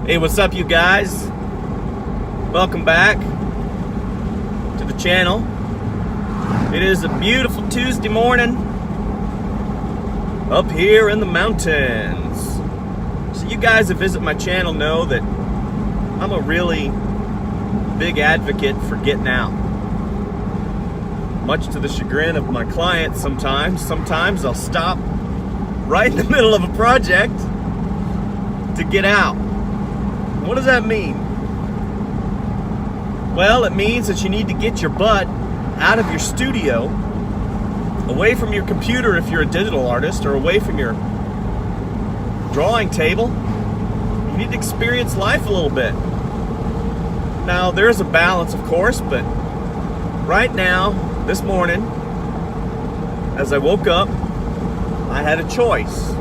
Hey, what's up, you guys? Welcome back to the channel. It is a beautiful Tuesday morning up here in the mountains. So you guys that visit my channel know that I'm a really big advocate for getting out. Much to the chagrin of my clients sometimes I'll stop right in the middle of a project to get out. What does that mean? Well, it means that you need to get your butt out of your studio, away from your computer if you're a digital artist, or away from your drawing table. You need to experience life a little bit. Now, there is a balance, of course, but right now, this morning, as I woke up, I had a choice.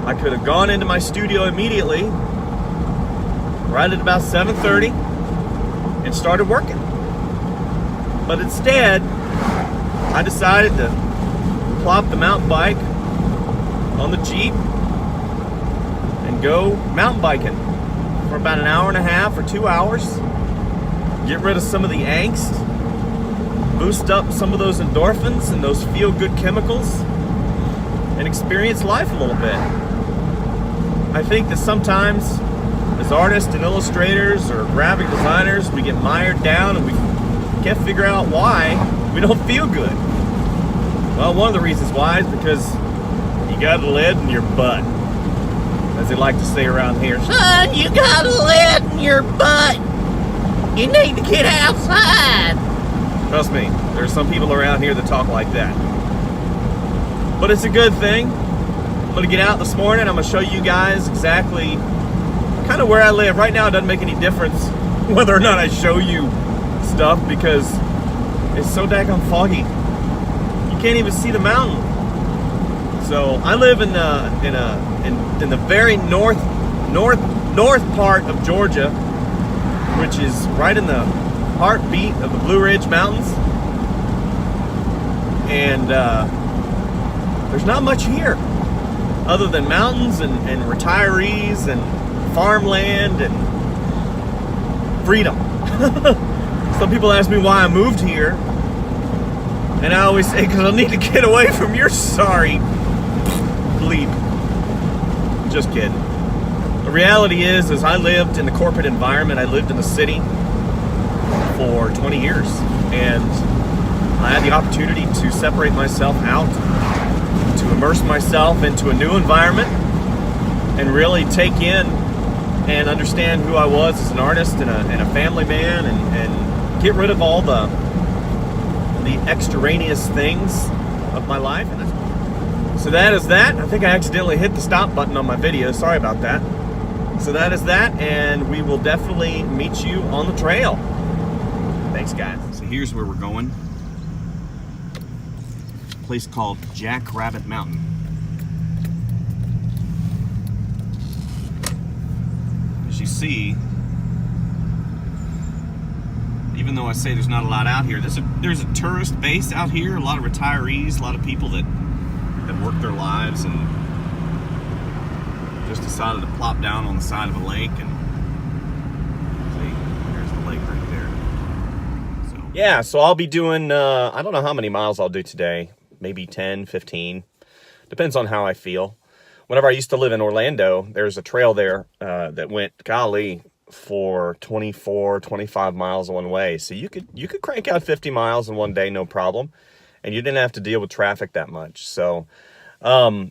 I could have gone into my studio immediately, right at about 7:30, and started working. But instead, I decided to plop the mountain bike on the Jeep and go mountain biking for about an hour and a half or 2 hours, get rid of some of the angst, boost up some of those endorphins and those feel-good chemicals, and experience life a little bit. I think that sometimes, as artists and illustrators or graphic designers, we get mired down and we can't figure out why we don't feel good. Well, one of the reasons why is because you got lead in your butt, as they like to say around here. Son, you got lead in your butt. You need to get outside. Trust me, there's some people around here that talk like that. But it's a good thing. I'm gonna get out this morning. I'm gonna show you guys exactly kind of where I live. Right now it doesn't make any difference whether or not I show you stuff because it's so daggone foggy. You can't even see the mountain. So I live in the very north part of Georgia, which is right in the heartbeat of the Blue Ridge Mountains. And there's not much here other than mountains and retirees and farmland and freedom. Some people ask me why I moved here, and I always say because I need to get away from your sorry bleep. Just kidding. The reality is I lived in the corporate environment. I lived in the city for 20 years, and I had the opportunity to separate myself out, to immerse myself into a new environment, and really take in and understand who I was as an artist and a family man, and get rid of all the extraneous things of my life. So that is that. I think I accidentally hit the stop button on my video. Sorry about that. So that is that, and we will definitely meet you on the trail. Thanks, guys. So here's where we're going. A place called Jackrabbit Mountain. As you see, even though I say there's not a lot out here, there's a tourist base out here, a lot of retirees, a lot of people that work their lives and just decided to plop down on the side of a lake. And see, there's the lake right there. So yeah, so I'll be doing, I don't know how many miles I'll do today, maybe 10, 15, depends on how I feel. Whenever I used to live in Orlando, there's a trail there that went, golly, for 24, 25 miles one way. So you could crank out 50 miles in one day, no problem. And you didn't have to deal with traffic that much. So the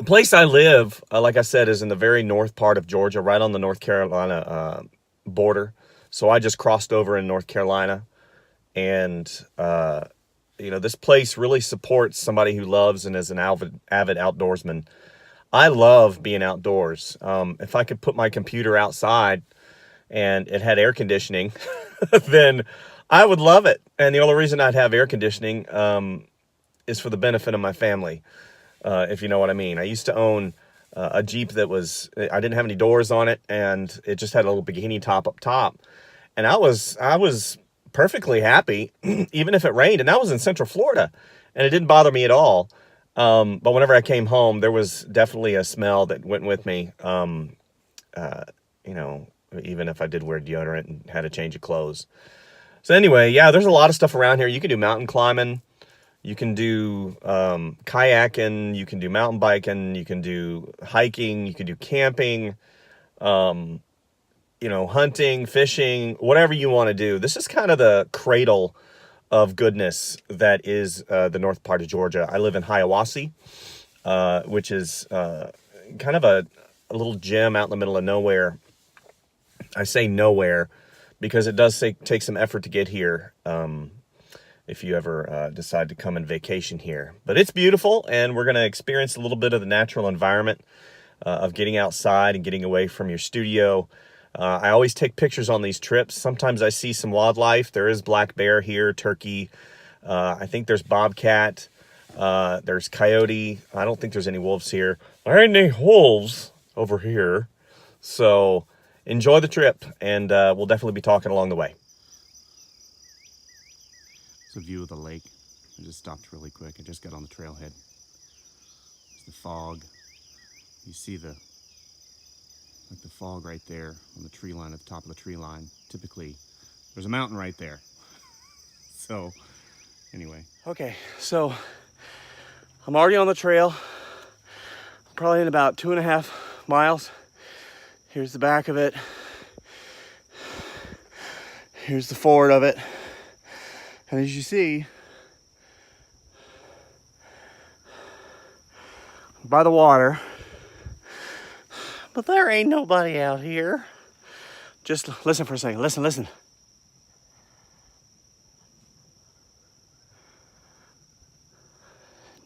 place I live, like I said, is in the very north part of Georgia, right on the North Carolina border. So I just crossed over in North Carolina. And, you know, this place really supports somebody who loves and is an avid outdoorsman. I love being outdoors. If I could put my computer outside and it had air conditioning, then I would love it. And the only reason I'd have air conditioning is for the benefit of my family, if you know what I mean. I used to own a Jeep that I didn't have any doors on it, and it just had a little bikini top up top. And I was perfectly happy, even if it rained. And I was in Central Florida, and it didn't bother me at all. But whenever I came home, there was definitely a smell that went with me. you know, even if I did wear deodorant and had a change of clothes. So anyway, yeah, there's a lot of stuff around here. You can do mountain climbing. You can do kayaking. You can do mountain biking. You can do hiking. You can do camping. You know, hunting, fishing, whatever you want to do. This is kind of the cradle of goodness that is the north part of Georgia. I live in Hiawassee, which is kind of a little gem out in the middle of nowhere. I say nowhere because it does take some effort to get here if you ever decide to come and vacation here. But it's beautiful, and we're going to experience a little bit of the natural environment of getting outside and getting away from your studio. I always take pictures on these trips. Sometimes I see some wildlife. There is black bear here, turkey. I think there's bobcat. There's coyote. I don't think there's any wolves here. There ain't any wolves over here. So enjoy the trip, and we'll definitely be talking along the way. It's a view of the lake. I just stopped really quick. I just got on the trailhead. It's the fog. You see the fog right there on the tree line, at the top of the tree line. Typically, there's a mountain right there. So, anyway. Okay, so I'm already on the trail. Probably in about 2.5 miles. Here's the back of it. Here's the forward of it. And as you see, by the water, but there ain't nobody out here. Just listen for a second. Listen.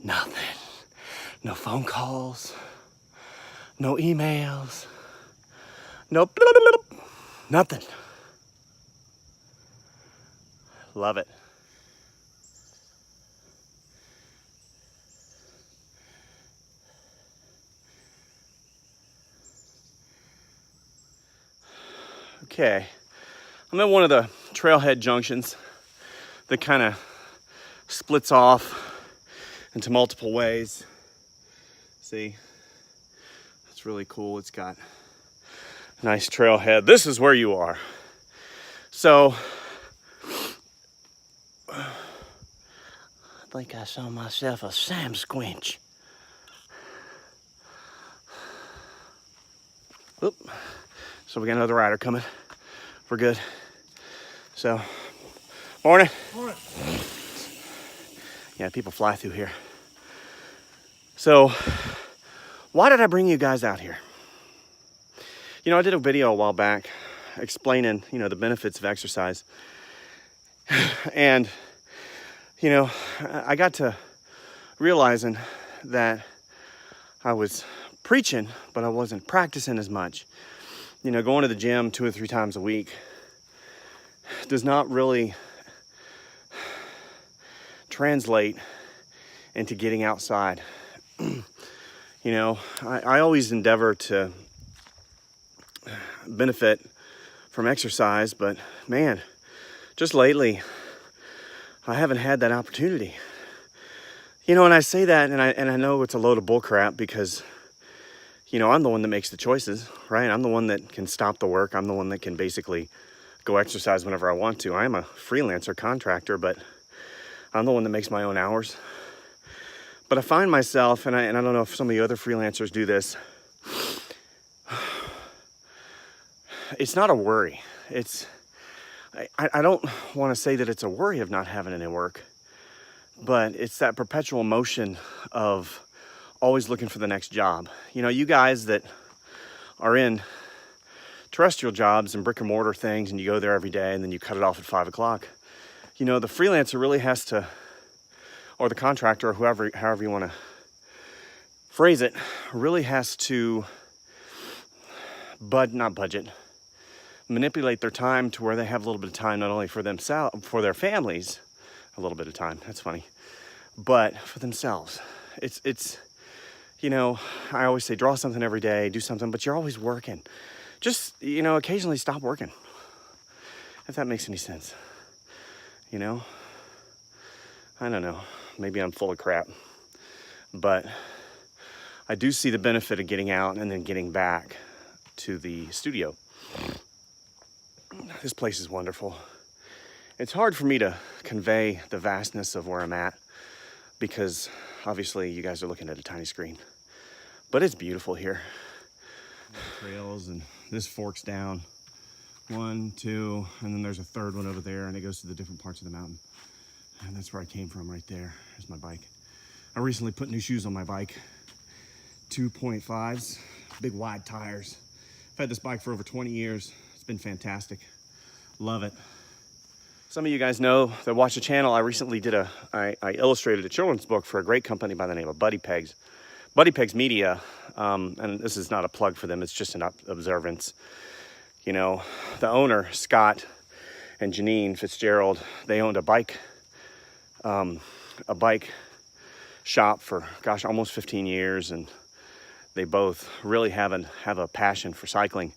Nothing. No phone calls. No emails. No nothing. Love it. Okay, I'm at one of the trailhead junctions that kind of splits off into multiple ways. See, it's really cool. It's got a nice trailhead. This is where you are. So, I think I saw myself a Sam Squinch. Oop. So we got another rider coming. We're good. So, morning. Morning. Yeah, people fly through here. So, why did I bring you guys out here? You know, I did a video a while back explaining, you know, the benefits of exercise. And, you know, I got to realizing that I was preaching, but I wasn't practicing as much. You know, going to the gym 2 or 3 times a week does not really translate into getting outside. You know, I always endeavor to benefit from exercise, but man, just lately, I haven't had that opportunity. You know, and I say that, and I know it's a load of bullcrap because, you know, I'm the one that makes the choices, right? I'm the one that can stop the work. I'm the one that can basically go exercise whenever I want to. I am a freelancer contractor, but I'm the one that makes my own hours. But I find myself, and I don't know if some of the other freelancers do this, it's not a worry. I don't want to say that it's a worry of not having any work, but it's that perpetual motion of always looking for the next job. You know, you guys that are in terrestrial jobs and brick and mortar things, and you go there every day and then you cut it off at 5 o'clock. You know, the freelancer really has to, or the contractor, or however you want to phrase it, really has to manipulate their time to where they have a little bit of time, not only for themselves, for their families, a little bit of time, that's funny, but for themselves. It's, you know, I always say draw something every day, do something, but you're always working. Just, you know, occasionally stop working, if that makes any sense. You know, I don't know, maybe I'm full of crap, but I do see the benefit of getting out and then getting back to the studio. This place is wonderful. It's hard for me to convey the vastness of where I'm at because obviously you guys are looking at a tiny screen, but it's beautiful here. Trails, and this forks down 1, 2, and then there's a third one over there, and it goes to the different parts of the mountain. And that's where I came from right there. There's my bike. I recently put new shoes on my bike. 2.5s, big wide tires. I've had this bike for over 20 years. It's been fantastic. Love it. Some of you guys know that watch the channel. I recently I illustrated a children's book for a great company by the name of Buddy Pegs. Buddy Pegs Media, and this is not a plug for them, it's just an observance. You know, the owner, Scott and Janine Fitzgerald, they owned a bike shop for, gosh, almost 15 years, and they both really have a passion for cycling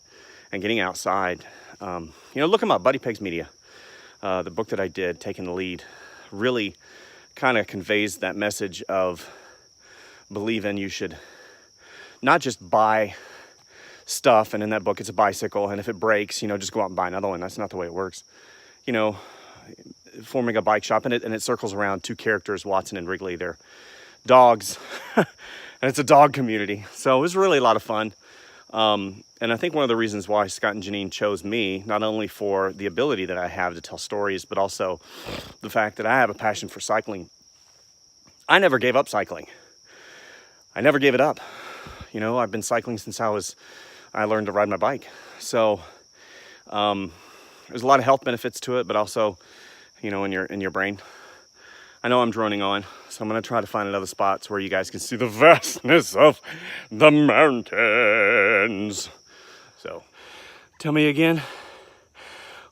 and getting outside. You know, look them up, Buddy Pegs Media. The book that I did, Taking the Lead, really kind of conveys that message of believing you should not just buy stuff, and in that book it's a bicycle, and if it breaks, you know, just go out and buy another one. That's not the way it works. You know, forming a bike shop, and it circles around two characters, Watson and Wrigley. They're dogs, and it's a dog community. So it was really a lot of fun. And I think one of the reasons why Scott and Janine chose me, not only for the ability that I have to tell stories, but also the fact that I have a passion for cycling. I never gave up cycling. I never gave it up. You know, I've been cycling since I learned to ride my bike. So there's a lot of health benefits to it, but also, you know, in your brain. I know I'm droning on, so I'm going to try to find another spots where you guys can see the vastness of the mountains. So, tell me again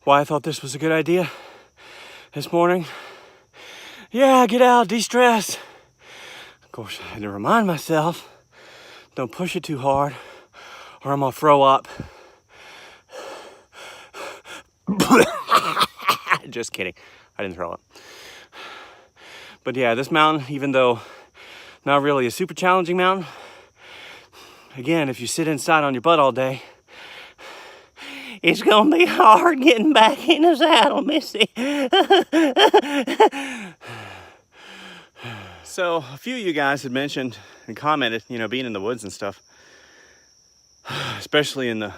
why I thought this was a good idea this morning. Yeah, get out, de-stress. Of course, I had to remind myself, don't push it too hard or I'm going to throw up. Just kidding. I didn't throw up. But yeah, this mountain, even though not really a super challenging mountain, again, if you sit inside on your butt all day, it's gonna be hard getting back in the saddle, Missy. So a few of you guys had mentioned and commented, you know, being in the woods and stuff, especially in the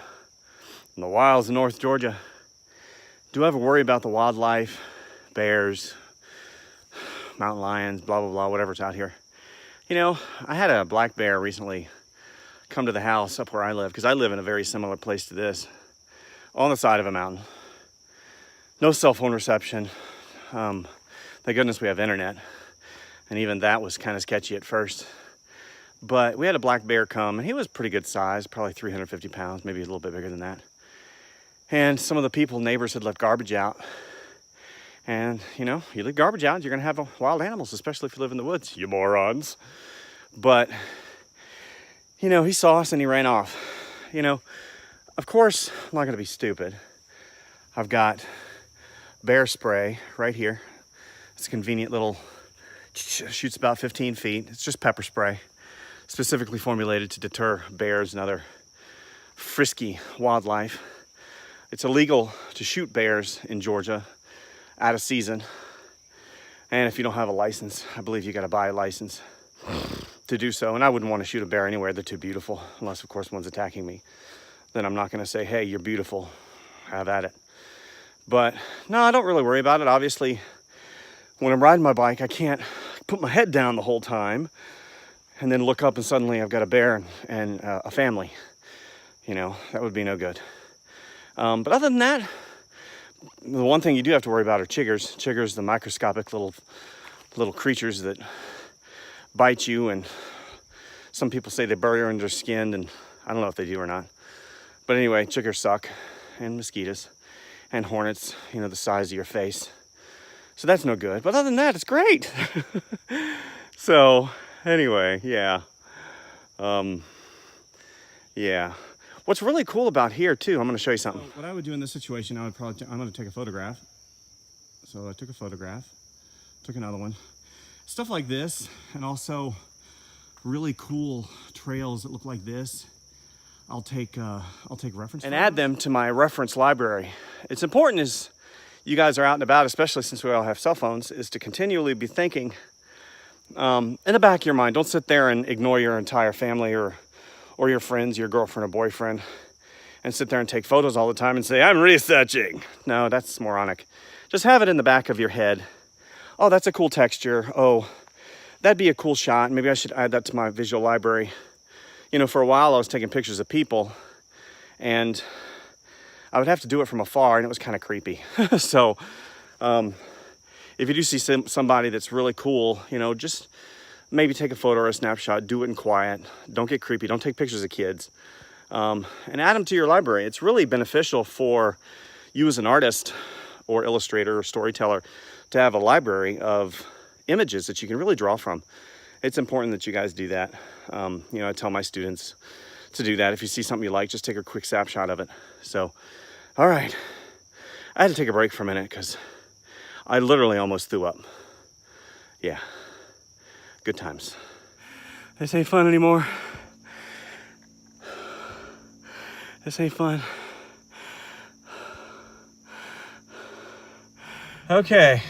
wilds of North Georgia. Do I ever worry about the wildlife, bears, mountain lions, blah, blah, blah, whatever's out here? You know, I had a black bear recently come to the house up where I live, because I live in a very similar place to this, on the side of a mountain. No cell phone reception. Thank goodness we have internet. And even that was kind of sketchy at first. But we had a black bear come, and he was pretty good size, probably 350 pounds, maybe a little bit bigger than that. And some of the neighbors had left garbage out. And, you know, you leave garbage out, you're going to have wild animals, especially if you live in the woods, you morons. But, you know, he saw us and he ran off. You know, of course, I'm not going to be stupid. I've got bear spray right here. It's a convenient little, shoots about 15 feet. It's just pepper spray, specifically formulated to deter bears and other frisky wildlife. It's illegal to shoot bears in Georgia out of season. And if you don't have a license, I believe you got to buy a license to do so. And I wouldn't want to shoot a bear anywhere. They're too beautiful, unless of course one's attacking me. Then I'm not going to say, hey, you're beautiful, have at it. But no, I don't really worry about it. Obviously, when I'm riding my bike, I can't put my head down the whole time and then look up and suddenly I've got a bear and a family. You know, that would be no good. But other than that, the one thing you do have to worry about are chiggers. Chiggers, the microscopic little creatures that bite you, and some people say they bury under their skin, and I don't know if they do or not. But anyway, chiggers suck, and mosquitoes, and hornets, you know, the size of your face. So that's no good. But other than that, it's great. So anyway, yeah. Yeah. What's really cool about here too, I'm going to show you something. So what I would do in this situation, I'm going to take a photograph. So I took a photograph, took another one. Stuff like this, and also really cool trails that look like this. I'll take reference and add them to my reference library. It's important as you guys are out and about, especially since we all have cell phones, is to continually be thinking in the back of your mind. Don't sit there and ignore your entire family or your friends, your girlfriend or boyfriend, and sit there and take photos all the time and say, I'm researching. No, that's moronic. Just have it in the back of your head. Oh, that's a cool texture. Oh, that'd be a cool shot. Maybe I should add that to my visual library. You know, for a while I was taking pictures of people and I would have to do it from afar and it was kind of creepy. So if you do see somebody that's really cool, you know, just maybe take a photo or a snapshot, do it in quiet. Don't get creepy. Don't take pictures of kids. And add them to your library. It's really beneficial for you as an artist or illustrator or storyteller to have a library of images that you can really draw from. It's important that you guys do that. You know, I tell my students to do that. If you see something you like, just take a quick snapshot of it. So, all right. I had to take a break for a minute because I literally almost threw up. Yeah, good times. This ain't fun anymore. This ain't fun. Okay.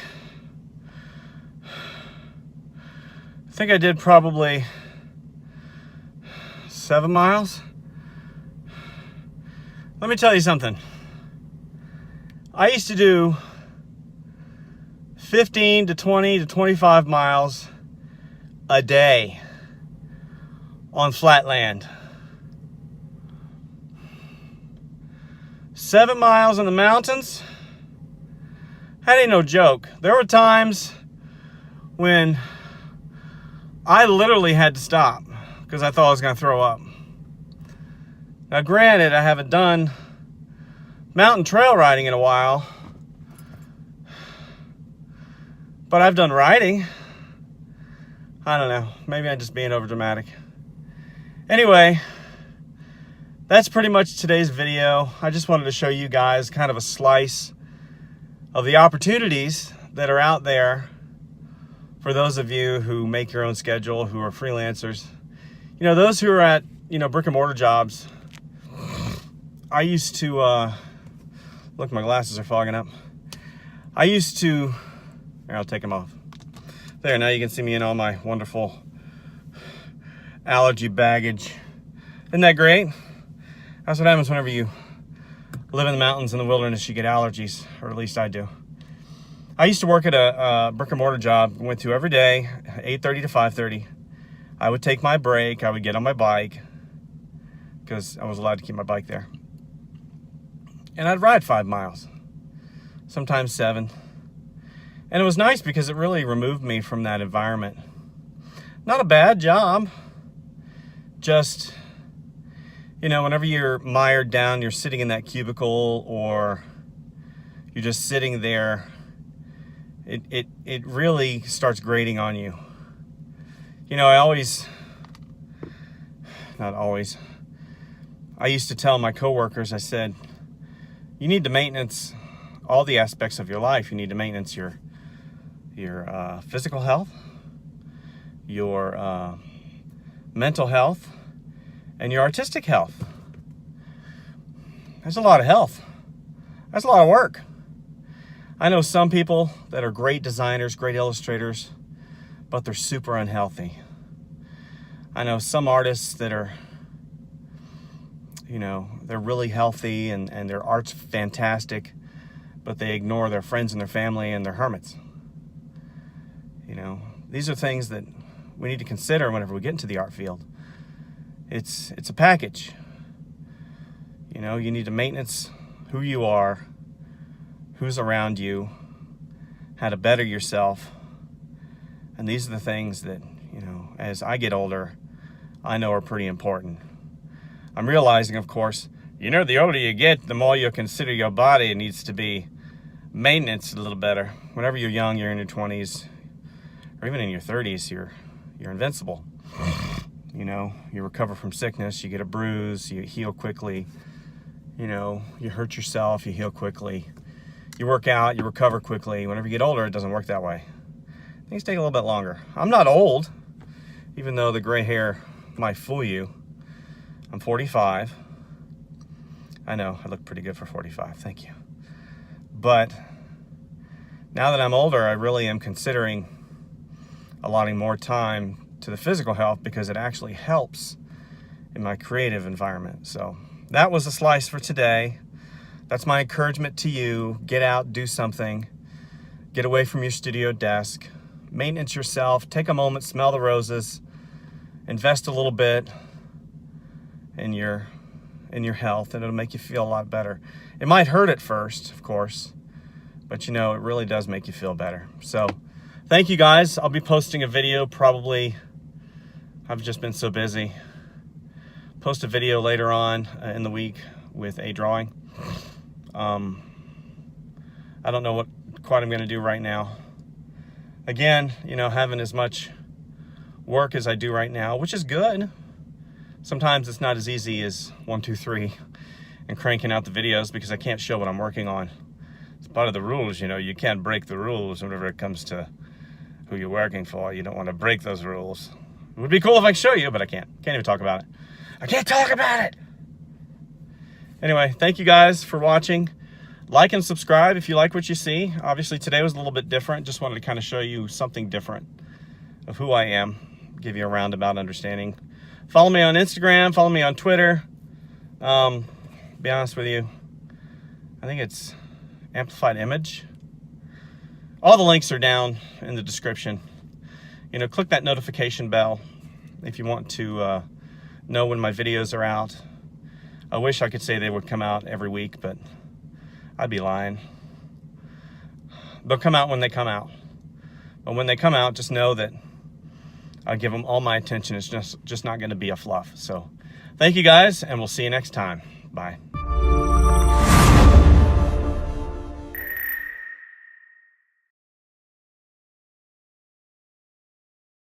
I think I did probably 7 miles. Let me tell you something. I used to do 15 to 20 to 25 miles a day on flat land. 7 miles in the mountains, that ain't no joke. There were times when I literally had to stop because I thought I was going to throw up. Now granted, I haven't done mountain trail riding in a while, but I've done riding. I don't know, maybe I'm just being over dramatic. Anyway, that's pretty much today's video. I just wanted to show you guys kind of a slice of the opportunities that are out there for those of you who make your own schedule, who are freelancers. You know, those who are at, you know, brick and mortar jobs. I used to, look, my glasses are fogging up. I used to, here, I'll take them off. There, now you can see me in all my wonderful allergy baggage. Isn't that great? That's what happens whenever you live in the mountains in the wilderness. You get allergies, or at least I do. I used to work at a brick and mortar job. Went to every day, 8:30 to 5:30. I would take my break. I would get on my bike because I was allowed to keep my bike there. And I'd ride 5 miles, sometimes 7. And it was nice because it really removed me from that environment. Not a bad job, just, you know, whenever you're mired down, you're sitting in that cubicle or you're just sitting there, it really starts grating on you. You know, I used to tell my coworkers, I said, you need to maintenance all the aspects of your life. You need to maintenance your physical health, your mental health, and your artistic health. That's a lot of health. That's a lot of work. I know some people that are great designers, great illustrators, but they're super unhealthy. I know some artists that are, you know, they're really healthy and their art's fantastic, but they ignore their friends and their family and they're hermits. You know, these are things that we need to consider whenever we get into the art field. It's a package. You know, you need to maintenance who you are, who's around you, how to better yourself. And these are the things that, you know, as I get older, I know are pretty important. I'm realizing, of course, you know, the older you get, the more you consider your body needs to be maintenance a little better. Whenever you're young, you're in your 20s, or even in your 30s, you're invincible. You know, you recover from sickness, you get a bruise, you heal quickly. You know, you hurt yourself, you heal quickly. You work out, you recover quickly. Whenever you get older, it doesn't work that way. Things take a little bit longer. I'm not old, even though the gray hair might fool you. I'm 45. I know, I look pretty good for 45, thank you. But now that I'm older, I really am considering allotting more time to the physical health because it actually helps in my creative environment. So that was a slice for today. That's my encouragement to you. Get out, do something. Get away from your studio desk. Maintenance yourself. Take a moment, smell the roses. Invest a little bit in your health, and it'll make you feel a lot better. It might hurt at first, of course, but you know, it really does make you feel better. So thank you guys. I'll be posting a video probably. I've just been so busy. Post a video later on in the week with a drawing. I don't know what quite I'm going to do right now. Again, you know, having as much work as I do right now, which is good. Sometimes it's not as easy as 1, 2, 3 and cranking out the videos because I can't show what I'm working on. It's part of the rules, you know, you can't break the rules whenever it comes to who you're working for. You don't want to break those rules. It would be cool if I could show you, but I can't. Can't even talk about it. I can't talk about it. Anyway, thank you guys for watching. Like and subscribe if you like what you see. Obviously today was a little bit different. Just wanted to kind of show you something different of who I am. Give you a roundabout understanding. Follow me on Instagram. Follow me on Twitter. Be honest with you, I think it's Amplified Image. All the links are down in the description. You know, click that notification bell if you want to know when my videos are out. I wish I could say they would come out every week, but I'd be lying. They'll come out when they come out. But when they come out, just know that I give them all my attention. It's just not going to be a fluff. So thank you guys, and we'll see you next time. Bye.